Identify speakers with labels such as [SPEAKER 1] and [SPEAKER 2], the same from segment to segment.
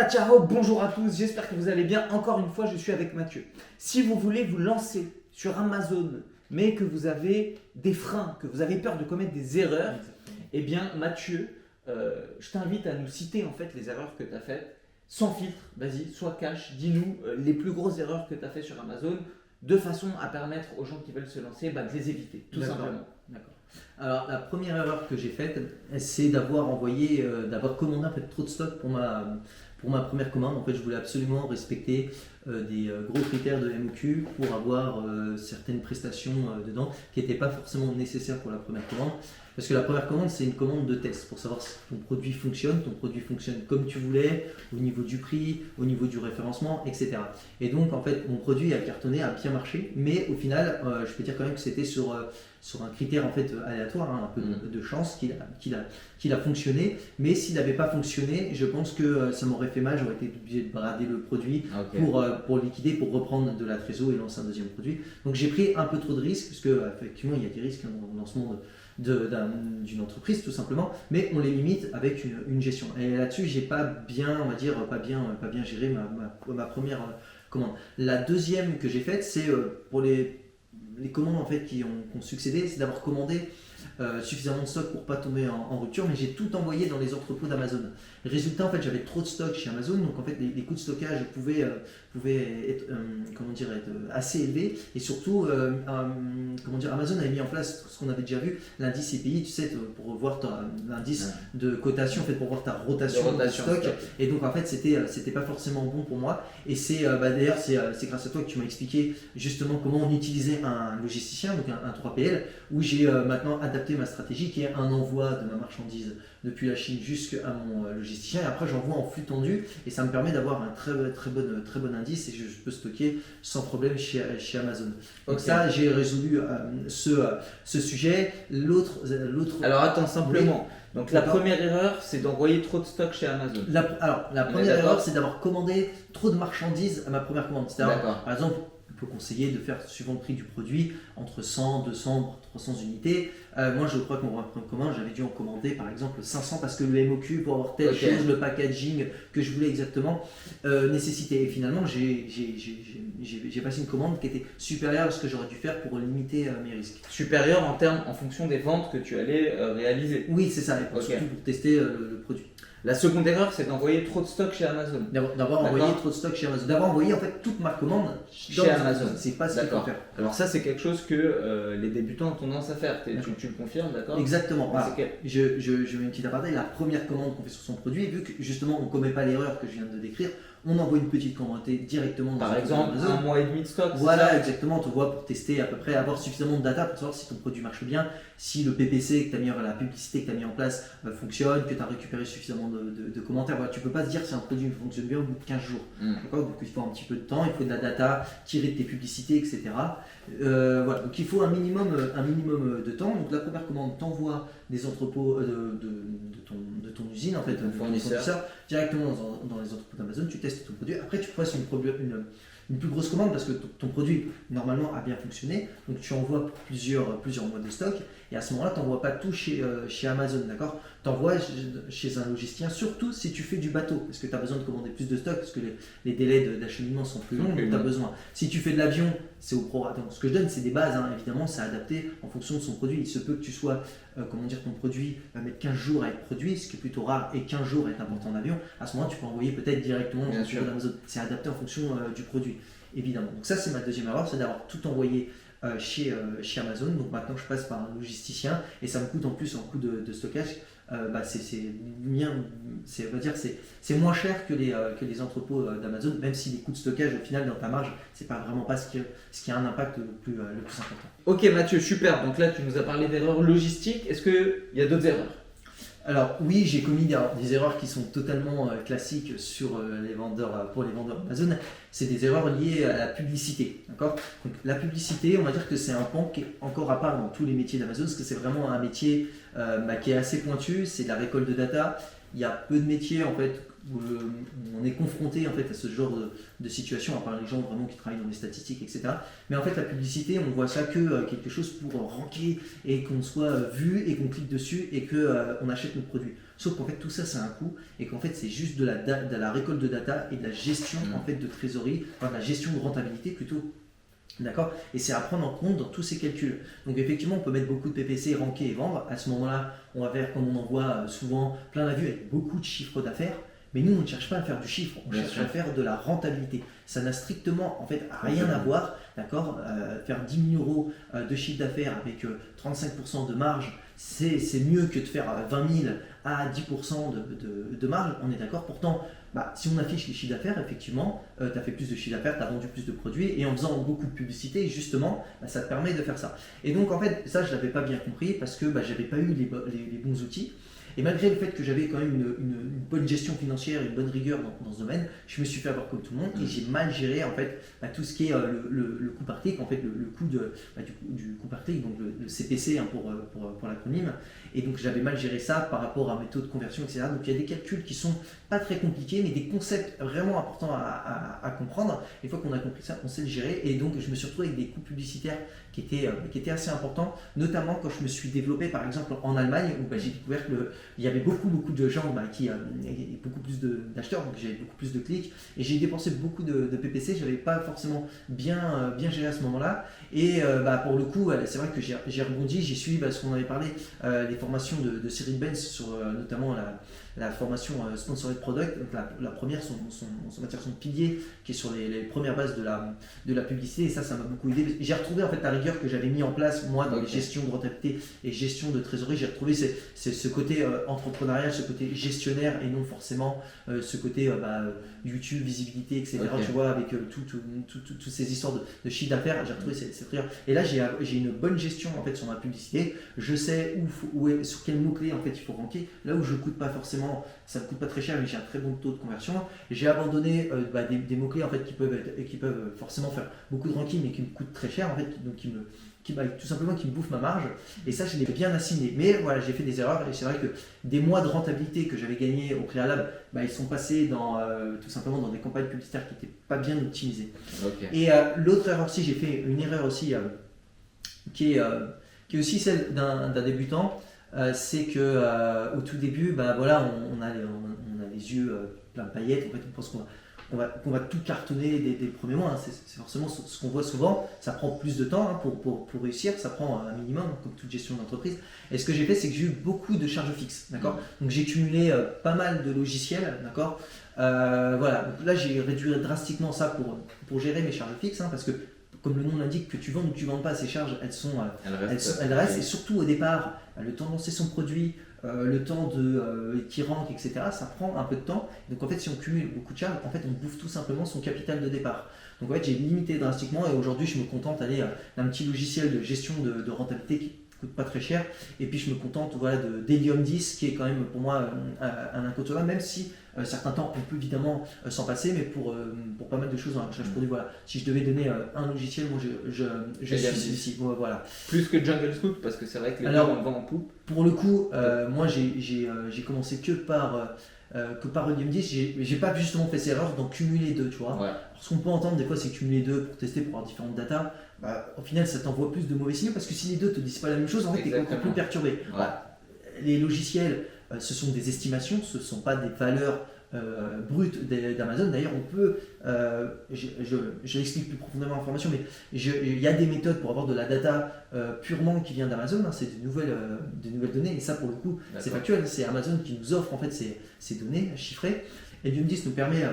[SPEAKER 1] Ciao, bonjour à tous, j'espère que vous allez bien. Encore une fois, je suis avec Mathieu. Si vous voulez vous lancer sur Amazon, mais que vous avez des freins, que vous avez peur de commettre des erreurs, eh bien Mathieu, je t'invite à nous citer en fait les erreurs que tu as faites, sans filtre. Vas-y, sois cash, dis-nous les plus grosses erreurs que tu as faites sur Amazon, de façon à permettre aux gens qui veulent se lancer de les éviter, tout simplement.
[SPEAKER 2] D'accord. Alors la première erreur que j'ai faite, c'est d'avoir commandé un peu trop de stock pour ma première commande. En fait, je voulais absolument respecter des gros critères de MOQ pour avoir certaines prestations dedans qui n'étaient pas forcément nécessaires pour la première commande. Parce que la première commande, c'est une commande de test pour savoir si ton produit fonctionne comme tu voulais, au niveau du prix, au niveau du référencement, etc. Et donc, en fait, mon produit a cartonné, a bien marché, mais au final, je peux dire quand même que c'était sur un critère en fait aléatoire, un peu de chance qu'il a fonctionné. Mais s'il n'avait pas fonctionné, je pense que ça m'aurait fait mal, j'aurais été obligé de brader le produit pour liquider, pour reprendre de la trésor et lancer un deuxième produit. Donc j'ai pris un peu trop de risques, parce qu'effectivement il y a des risques dans ce monde d'une entreprise tout simplement, mais on les limite avec une gestion. Et là-dessus, j'ai pas bien géré ma première commande. La deuxième que j'ai faite, c'est pour les commandes en fait qui ont succédé, c'est d'avoir commandé suffisamment de stock pour pas tomber en rupture, mais j'ai tout envoyé dans les entrepôts d'Amazon. Résultat, en fait, j'avais trop de stock chez Amazon, donc en fait les coûts de stockage pouvaient être assez élevés, et surtout Amazon avait mis en place ce qu'on avait déjà vu, l'indice CPI, tu sais, pour voir l'indice de cotation, en fait, pour voir ta rotation de stock. Et donc en fait c'était pas forcément bon pour moi, et c'est d'ailleurs c'est grâce à toi que tu m'as expliqué justement comment on utilisait un logisticien, donc un 3PL, où j'ai maintenant adapté ma stratégie qui est un envoi de ma marchandise depuis la Chine jusqu'à mon logisticien, et après j'envoie en flux tendu, et ça me permet d'avoir un très bon indice, et je peux stocker sans problème chez Amazon. Donc ça, j'ai résolu ce sujet.
[SPEAKER 1] Alors attends, simplement. Donc la première erreur, c'est d'envoyer trop de stock chez Amazon.
[SPEAKER 2] La première erreur, c'est d'avoir commandé trop de marchandises à ma première commande. C'est-à-dire, par exemple, on peut conseiller de faire, suivant le prix du produit, entre 100, 200, 300 unités. Moi, je crois que mon première commande, j'avais dû en commander par exemple 500 parce que le MOQ pour avoir telle chose, le packaging que je voulais exactement nécessitait. Et finalement, j'ai passé une commande qui était supérieure à ce que j'aurais dû faire pour limiter mes risques.
[SPEAKER 1] Supérieure en fonction des ventes que tu allais réaliser.
[SPEAKER 2] Oui, c'est ça, et surtout pour tester le produit.
[SPEAKER 1] La seconde erreur, c'est d'envoyer trop de stock chez Amazon.
[SPEAKER 2] D'avoir envoyé trop de stock chez Amazon. D'avoir envoyé en fait toute ma commande
[SPEAKER 1] chez Amazon.
[SPEAKER 2] C'est pas ce qu'il faut faire.
[SPEAKER 1] Alors ça, c'est quelque chose que les débutants ont tendance à faire. Tu le confirmes, d'accord?
[SPEAKER 2] Exactement. Voilà. Je mets une petite aparté. La première commande qu'on fait sur son produit, vu que justement on ne commet pas l'erreur que je viens de décrire, on envoie une petite commande directement dans
[SPEAKER 1] par exemple Amazon. 1 mois et demi de stock.
[SPEAKER 2] Voilà, exactement. Tu vois, pour tester à peu près, avoir suffisamment de data pour savoir si ton produit marche bien, si le PPC que tu as mis, la publicité que tu as mis en place fonctionne, que tu as récupéré suffisamment de commentaires. Voilà, tu ne peux pas se dire si un produit fonctionne bien au bout de 15 jours. D'accord, donc il faut un petit peu de temps, il faut de la data, tirer de tes publicités, etc. Voilà, donc il faut un minimum de temps. Donc la première commande t'envoie des entrepôts de ton usine, en fait, de ton fournisseur, directement dans les entrepôts d'Amazon, tu testes ton produit. Après, tu passes une plus grosse commande parce que ton produit normalement a bien fonctionné, donc tu envoies plusieurs mois de stock, et à ce moment-là tu n'envoies pas tout chez Amazon, d'accord, tu envoies chez un logisticien, surtout si tu fais du bateau, parce que tu as besoin de commander plus de stock, parce que les délais d'acheminement sont plus longs, donc tu as besoin. Si tu fais de l'avion, c'est au prorata. Donc ce que je donne, c'est des bases, évidemment, c'est adapté en fonction de son produit. Il se peut que tu sois, ton produit va mettre 15 jours à être produit, ce qui est plutôt rare, et 15 jours à être importé en avion. À ce moment-là, tu peux envoyer peut-être directement dans le Amazon. C'est adapté en fonction du produit, évidemment. Donc ça, c'est ma deuxième erreur, c'est d'avoir tout envoyé chez Amazon. Donc maintenant, je passe par un logisticien, et ça me coûte en plus en coût de stockage. C'est moins cher que les entrepôts d'Amazon, même si les coûts de stockage au final dans ta marge, c'est pas vraiment pas ce qui a un impact le plus important.
[SPEAKER 1] Ok Mathieu, super. Donc là tu nous as parlé d'erreurs logistiques. Est-ce qu'il y a d'autres erreurs?
[SPEAKER 2] Alors oui, j'ai commis des erreurs qui sont totalement classiques pour les vendeurs Amazon. C'est des erreurs liées à la publicité. D'accord ? Donc, la publicité, on va dire que c'est un pan qui est encore à part dans tous les métiers d'Amazon, parce que c'est vraiment un métier qui est assez pointu, c'est de la récolte de data. il y a peu de métiers en fait où on est confronté en fait à ce genre de situation, à part les gens vraiment qui travaillent dans les statistiques, etc. Mais en fait la publicité, on voit ça que quelque chose pour ranker et qu'on soit vu et qu'on clique dessus et qu'on achète notre produit. Sauf qu'en fait tout ça c'est un coût et qu'en fait c'est juste de la récolte de data et de la gestion en fait de trésorerie, enfin de la gestion de rentabilité plutôt. D'accord. Et c'est à prendre en compte dans tous ces calculs. Donc effectivement, on peut mettre beaucoup de PPC, ranker et vendre. À ce moment-là, on va faire comme on en voit souvent plein d'avis avec beaucoup de chiffres d'affaires. Mais nous, on ne cherche pas à faire du chiffre, on cherche à faire de la rentabilité. Ça n'a strictement en fait rien à voir, d'accord. Faire 10 000 euros de chiffre d'affaires avec 35% de marge, c'est mieux que de faire 20 000 à 10% de marge, on est d'accord. Pourtant, si on affiche les chiffres d'affaires, effectivement, tu as fait plus de chiffre d'affaires, tu as vendu plus de produits, et en faisant beaucoup de publicité, justement, ça te permet de faire ça. Et donc, en fait, ça, je ne l'avais pas bien compris parce que je n'avais pas eu les bons outils. Et malgré le fait que j'avais quand même une bonne gestion financière, une bonne rigueur dans ce domaine, je me suis fait avoir comme tout le monde et j'ai mal géré en fait tout ce qui est le coût par clic, en fait le coût du coût par clic, donc le CPC pour l'acronyme. Et donc j'avais mal géré ça par rapport à mes taux de conversion, etc. Donc il y a des calculs qui sont pas très compliqués, mais des concepts vraiment importants à comprendre. Une fois qu'on a compris ça, on sait le gérer. Et donc je me suis retrouvé avec des coûts publicitaires qui étaient assez importants, notamment quand je me suis développé par exemple en Allemagne, où j'ai découvert qu'il y avait beaucoup de gens qui beaucoup plus d'acheteurs, donc j'avais beaucoup plus de clics, et j'ai dépensé beaucoup de PPC, je n'avais pas forcément bien géré à ce moment-là. Et pour le coup, c'est vrai que j'ai rebondi, j'ai suivi ce qu'on avait parlé, les formations de Cyril Benz sur notamment la formation Sponsored Product. Donc la première, son pilier qui est sur les premières bases de la publicité, et ça m'a beaucoup aidé. J'ai retrouvé en fait la rigueur que j'avais mis en place moi dans les gestions de rentabilité et gestion de trésorerie. J'ai retrouvé ce côté entrepreneurial, ce côté gestionnaire et non forcément ce côté YouTube, visibilité, etc. Tu vois, avec toutes ces histoires de chiffre d'affaires, j'ai retrouvé cette rigueur. Et là, j'ai une bonne gestion en fait sur ma publicité. Je sais sur quel mot-clé en fait il faut ranker. Là où je coûte pas forcément, ça me coûte pas très cher, mais j'ai un très bon taux de conversion. J'ai abandonné des mots-clés en fait qui peuvent forcément faire beaucoup de ranking, mais qui me coûtent très cher en fait, donc tout simplement qui me bouffent ma marge. Et ça, je l'ai bien assimilé. Mais voilà, j'ai fait des erreurs et c'est vrai que des mois de rentabilité que j'avais gagnés au préalable, ils sont passés tout simplement dans des campagnes publicitaires qui n'étaient pas bien optimisées. Et l'autre erreur aussi, j'ai fait une erreur aussi qui est aussi celle d'un débutant. C'est que au tout début, on a les yeux plein de paillettes. En fait, on pense qu'on va tout cartonner dès le premier mois. C'est forcément ce qu'on voit souvent. Ça prend plus de temps pour réussir. Ça prend un minimum, comme toute gestion d'entreprise. Et ce que j'ai fait, c'est que j'ai eu beaucoup de charges fixes. D'accord. Donc j'ai cumulé pas mal de logiciels. D'accord. Voilà. Donc là, j'ai réduit drastiquement ça pour gérer mes charges fixes, parce que comme le nom l'indique, que tu vends ou que tu ne vends pas, ces charges, elles restent. Et surtout au départ, le temps de lancer son produit, le temps qui rank, etc., ça prend un peu de temps. Donc en fait, si on cumule beaucoup de charges, en fait, on bouffe tout simplement son capital de départ. Donc en fait, j'ai limité drastiquement et aujourd'hui, je me contente d'un petit logiciel de gestion de rentabilité qui coûte pas très cher. Et puis je me contente d'Helium 10 qui est quand même pour moi un incontournable, même si certains temps on peut évidemment s'en passer, mais pour pas mal de choses dans la recherche produit, voilà. Si je devais donner un logiciel, moi je suis celui-ci. Voilà.
[SPEAKER 3] Plus que Jungle Scout, parce que c'est vrai que les deux on vend en poupe.
[SPEAKER 2] Pour le coup, moi j'ai commencé que par Helium 10, j'ai pas justement fait cette erreur d'en cumuler deux, tu vois.
[SPEAKER 3] Ouais.
[SPEAKER 2] Alors, ce qu'on peut entendre des fois, c'est cumuler deux pour tester, pour avoir différentes datas. Au final, ça t'envoie plus de mauvais signaux parce que si les deux te disent pas la même chose, en fait, t'es encore plus perturbé.
[SPEAKER 3] Ouais.
[SPEAKER 2] Voilà. Les logiciels, ce sont des estimations, ce ne sont pas des valeurs brutes d'Amazon. D'ailleurs, on peut, je l'explique plus profondément en formation, mais il y a des méthodes pour avoir de la data purement qui vient d'Amazon. C'est des nouvelles données, et ça, pour le coup, c'est factuel. C'est Amazon qui nous offre en fait ces données chiffrées. Et Helium 10 nous permet,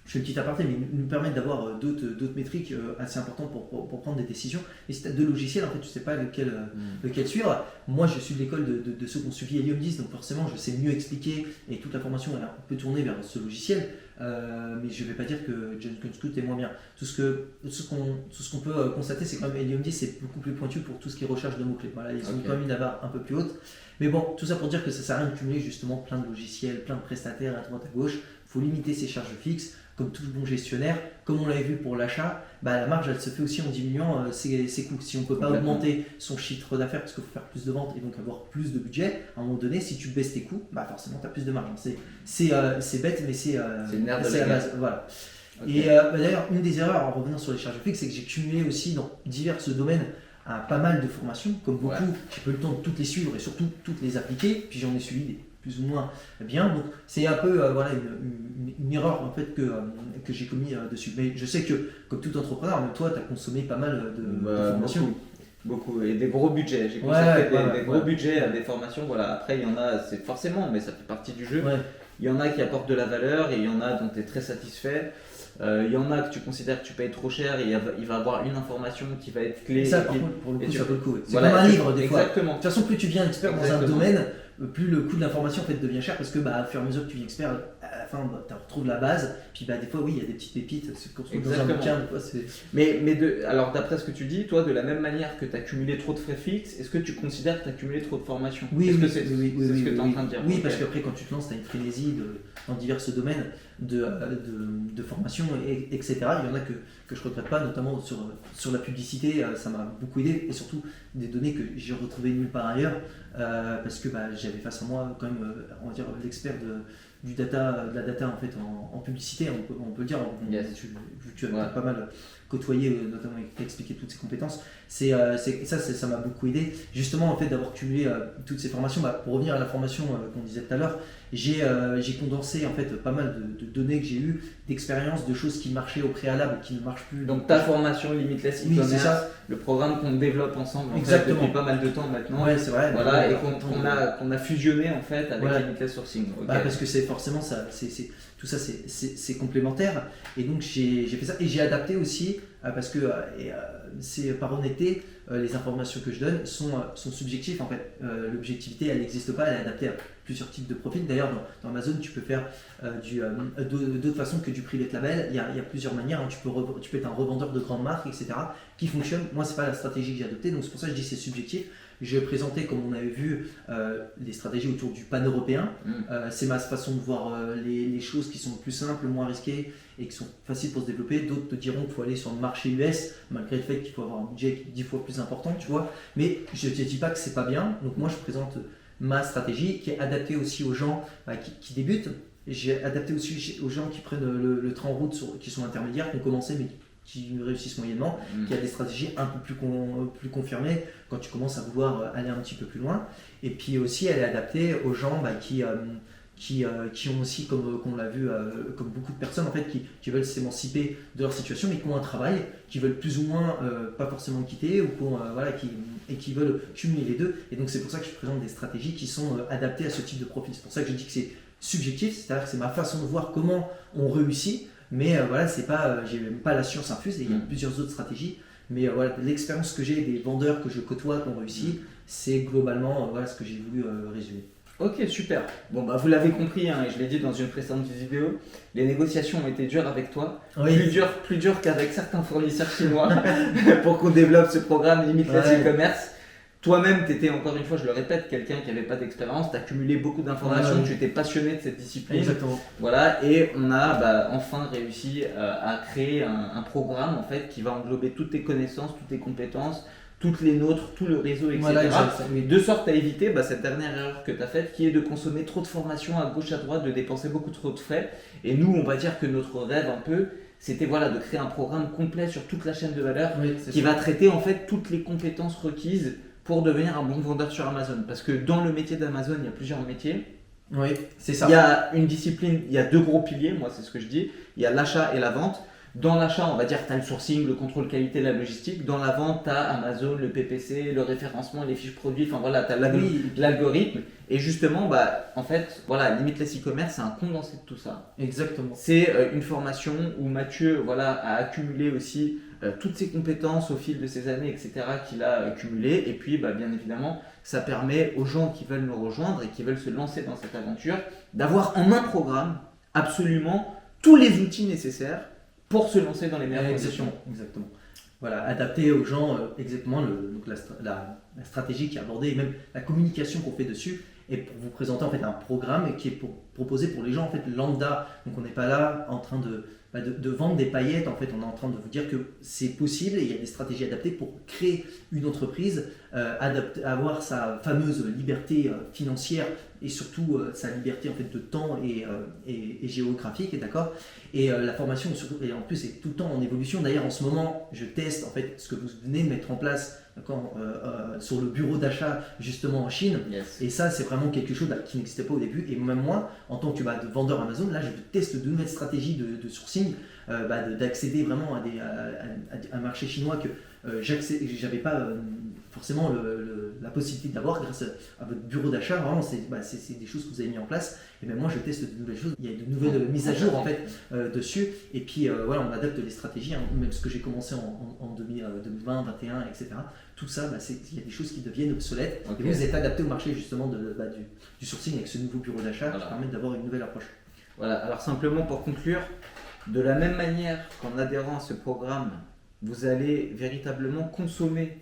[SPEAKER 2] je fais une petite aparté, mais nous permet d'avoir d'autres métriques assez importantes pour prendre des décisions. Et si tu as deux logiciels, en fait, tu ne sais pas lequel suivre. Moi, je suis de l'école de ceux qui ont suivi Helium 10, donc forcément, je sais mieux expliquer et toute la formation peut tourner vers ce logiciel. Mais je ne vais pas dire que Jungle Scout est moins bien. Tout ce qu'on peut constater, c'est que quand même Helium 10 c'est beaucoup plus pointu pour tout ce qui est recherche de mots-clés. Voilà, ils ont quand même une barre un peu plus haute. Mais bon, tout ça pour dire que ça ne sert à rien de cumuler justement plein de logiciels, plein de prestataires à droite à gauche. faut limiter ses charges fixes, comme tout bon gestionnaire. Comme on l'avait vu pour l'achat, la marge elle se fait aussi en diminuant ses coûts. Si on ne peut pas augmenter son chiffre d'affaires parce qu'il faut faire plus de ventes et donc avoir plus de budget, à un moment donné, si tu baisses tes coûts, forcément tu as plus de marge. C'est bête, mais c'est
[SPEAKER 3] la
[SPEAKER 2] base. Voilà. Okay. Et d'ailleurs, une des erreurs, en revenant sur les charges fixes, c'est que j'ai cumulé aussi dans divers domaines pas mal de formations. Comme beaucoup, j'ai pas eu le temps de toutes les suivre et surtout toutes les appliquer. Puis j'en ai suivi des plus ou moins bien. Donc c'est un peu une erreur en fait que j'ai commis dessus. Mais je sais que comme tout entrepreneur, même toi, tu as consommé pas mal de formations.
[SPEAKER 3] Beaucoup. Et des gros budgets. J'ai consacré des gros budgets à des formations. Voilà. Après, il y en a, c'est forcément, mais ça fait partie du jeu. Il y en a qui apportent de la valeur et il y en a dont tu es très satisfait. Il y en a que tu considères que tu payes trop cher et il va avoir une information qui va être clé.
[SPEAKER 2] Et ça, par contre, pour le coup, ça vaut le coup. C'est
[SPEAKER 3] voilà,
[SPEAKER 2] comme un livre, des fois.
[SPEAKER 3] Exactement.
[SPEAKER 2] De toute façon, plus tu deviens expert dans un domaine, plus le coût de l'information en fait, devient cher parce que, au fur et à mesure que tu deviens expert, à la fin, tu retrouves la base. Puis, des fois, oui, il y a des petites pépites. C'est comme dans un bouquin, des fois, c'est...
[SPEAKER 3] Mais alors, d'après ce que tu dis, toi, de la même manière que tu as cumulé trop de frais fixes, est-ce que tu considères que tu as cumulé trop de formations?
[SPEAKER 2] Oui,
[SPEAKER 3] c'est ce que tu es en train de dire?
[SPEAKER 2] Oui, parce qu'après, quand tu te lances, tu as une frénésie dans divers domaines de formation, etc. Il y en a que je ne regrette pas, notamment sur la publicité, ça m'a beaucoup aidé, et surtout des données que j'ai retrouvées nulle part ailleurs, parce que j'avais face à moi quand même, on va dire, l'expert de la data en fait en publicité, on peut le dire, tu as pas mal côtoyé, notamment expliqué toutes ces compétences, ça m'a beaucoup aidé, justement en fait d'avoir cumulé toutes ces formations. Pour revenir à la formation qu'on disait tout à l'heure, j'ai condensé en fait pas mal de données que j'ai eues, d'expériences, de choses qui marchaient au préalable, qui ne marchent plus.
[SPEAKER 3] Donc ta formation Limitless e-commerce, le programme qu'on développe ensemble en fait, depuis pas mal de temps maintenant.
[SPEAKER 2] Ouais, c'est vrai.
[SPEAKER 3] Voilà, et qu'on a fusionné en fait avec Limitless Sourcing. Okay.
[SPEAKER 2] Parce que c'est forcément ça, tout ça c'est complémentaire. Et donc j'ai fait ça et j'ai adapté aussi parce que c'est par honnêteté, les informations que je donne sont subjectives en fait. L'objectivité elle n'existe pas, elle est adaptée à plusieurs types de profils. D'ailleurs dans Amazon tu peux faire d'autres façons que du private label. Il y a plusieurs manières, hein. Tu peux être un revendeur de grandes marques, etc. qui fonctionne. Moi c'est pas la stratégie que j'ai adoptée, donc c'est pour ça que je dis c'est subjectif. Je présentais, comme on avait vu, les stratégies autour du pan-européen. C'est ma façon de voir les choses qui sont plus simples, moins risquées et qui sont faciles pour se développer. D'autres te diront qu'il faut aller sur le marché US, malgré le fait qu'il faut avoir un budget 10 fois plus important, tu vois. Mais je ne te dis pas que c'est pas bien. Donc moi, je présente ma stratégie qui est adaptée aussi aux gens qui débutent. J'ai adapté aussi aux gens qui prennent le train en route, qui sont intermédiaires, qui ont commencé, mais qui réussissent moyennement, qui a des stratégies un peu plus confirmées quand tu commences à vouloir aller un petit peu plus loin. Et puis aussi, elle est adaptée aux gens qui ont aussi, comme on l'a vu, comme beaucoup de personnes en fait, qui veulent s'émanciper de leur situation, mais qui ont un travail, qui veulent plus ou moins pas forcément quitter, ou qui veulent cumuler les deux. Et donc c'est pour ça que je présente des stratégies qui sont adaptées à ce type de profil. C'est pour ça que je dis que c'est subjectif, c'est-à-dire que c'est ma façon de voir comment on réussit. Mais c'est pas, j'ai même pas la science infuse, et il y a plusieurs autres stratégies. Mais l'expérience que j'ai des vendeurs que je côtoie, qui ont réussi, c'est globalement ce que j'ai voulu résumer.
[SPEAKER 3] Ok, super. Bon, vous l'avez compris, hein, et je l'ai dit dans une précédente vidéo, les négociations ont été dures avec toi. Oui. Plus dur qu'avec certains fournisseurs chinois pour qu'on développe ce programme Limitless e-commerce. Toi-même, tu étais, encore une fois, je le répète, quelqu'un qui n'avait pas d'expérience, tu as cumulé beaucoup d'informations, tu étais passionné de cette discipline.
[SPEAKER 2] Exactement.
[SPEAKER 3] Voilà, et on a enfin réussi à créer un programme en fait, qui va englober toutes tes connaissances, toutes tes compétences, toutes les nôtres, tout le réseau, etc. De sorte à éviter cette dernière erreur que tu as faite, qui est de consommer trop de formations à gauche à droite, de dépenser beaucoup trop de frais. Et nous, on va dire que notre rêve un peu, c'était de créer un programme complet sur toute la chaîne de valeur qui va traiter en fait toutes les compétences requises pour devenir un bon vendeur sur Amazon. Parce que dans le métier d'Amazon, il y a plusieurs métiers.
[SPEAKER 2] Oui, c'est ça.
[SPEAKER 3] Il y a une discipline, il y a deux gros piliers, moi c'est ce que je dis. Il y a l'achat et la vente. Dans l'achat, on va dire que tu as le sourcing, le contrôle qualité, la logistique. Dans la vente, tu as Amazon, le PPC, le référencement, les fiches produits. Enfin voilà, tu as l'algorithme. Et justement, en fait, Limitless e-commerce, c'est un condensé de tout ça.
[SPEAKER 2] Exactement.
[SPEAKER 3] C'est une formation où Mathieu a accumulé aussi toutes ses compétences au fil de ces années, etc., qu'il a accumulées. Et puis, bien évidemment, ça permet aux gens qui veulent nous rejoindre et qui veulent se lancer dans cette aventure d'avoir en un programme absolument tous les outils nécessaires pour se lancer dans les meilleures conditions.
[SPEAKER 2] Exactement. Voilà, adapter aux gens exactement la stratégie qui est abordée et même la communication qu'on fait dessus et pour vous présenter en fait un programme qui est proposé pour les gens en fait lambda. Donc on n'est pas là en train de vendre des paillettes, en fait on est en train de vous dire que c'est possible et il y a des stratégies adaptées pour créer une entreprise, avoir sa fameuse liberté financière et surtout sa liberté en fait de temps et géographique, d'accord. Et la formation et en plus est tout le temps en évolution. D'ailleurs en ce moment je teste en fait ce que vous venez de mettre en place, sur le bureau d'achat justement en Chine.
[SPEAKER 3] Yes.
[SPEAKER 2] Et ça c'est vraiment quelque chose qui n'existait pas au début, et même moi en tant que de vendeur Amazon, là je teste de nouvelles stratégies de sourcing, d'accéder vraiment à un marché chinois que j'avais pas forcément la possibilité d'avoir grâce à votre bureau d'achat. Vraiment c'est des choses que vous avez mis en place, et même moi je teste de nouvelles choses, il y a de nouvelles mises à jour en fait dessus, et puis voilà, on adapte les stratégies, hein, même ce que j'ai commencé en 2020, 2021, etc. Tout ça, il y a des choses qui deviennent obsolètes, et vous êtes adapté au marché justement du sourcing avec ce nouveau bureau d'achat qui permet d'avoir une nouvelle approche.
[SPEAKER 3] Voilà, alors simplement pour conclure, de la même manière qu'en adhérant à ce programme, vous allez véritablement consommer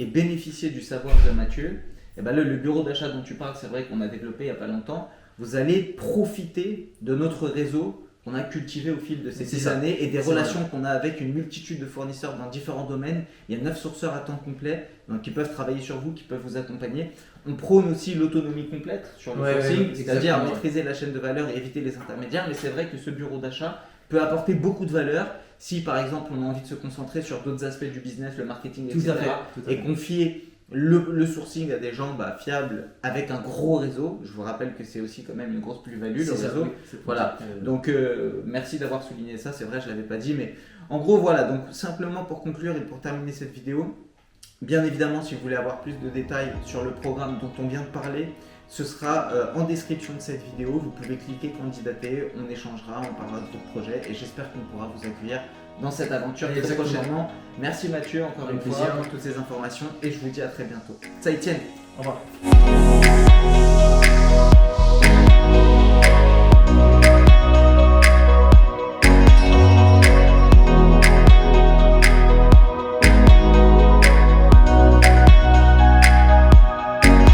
[SPEAKER 3] et bénéficier du savoir de Mathieu, et ben là, le bureau d'achat dont tu parles, c'est vrai qu'on a développé il n'y a pas longtemps, vous allez profiter de notre réseau qu'on a cultivé au fil de ces 6 années et des relations qu'on a avec une multitude de fournisseurs dans différents domaines. Il y a 9 sourceurs à temps complet donc, qui peuvent travailler sur vous, qui peuvent vous accompagner. On prône aussi l'autonomie complète sur le sourcing, c'est-à-dire maîtriser la chaîne de valeur et éviter les intermédiaires. Mais c'est vrai que ce bureau d'achat peut apporter beaucoup de valeur si par exemple on a envie de se concentrer sur d'autres aspects du business, le marketing, etc. Et confier le sourcing à des gens fiables avec un gros réseau. Je vous rappelle que c'est aussi quand même une grosse plus-value, le réseau. Voilà. Donc merci d'avoir souligné ça, c'est vrai, je ne l'avais pas dit, mais en gros voilà, donc simplement pour conclure et pour terminer cette vidéo, bien évidemment si vous voulez avoir plus de détails sur le programme dont on vient de parler, ce sera en description de cette vidéo, vous pouvez cliquer, candidater, on échangera, on parlera de votre projet et j'espère qu'on pourra vous accueillir dans cette aventure très prochainement. Merci Mathieu encore une fois pour toutes ces informations et je vous dis à très bientôt. Ça y tient.
[SPEAKER 2] Au revoir.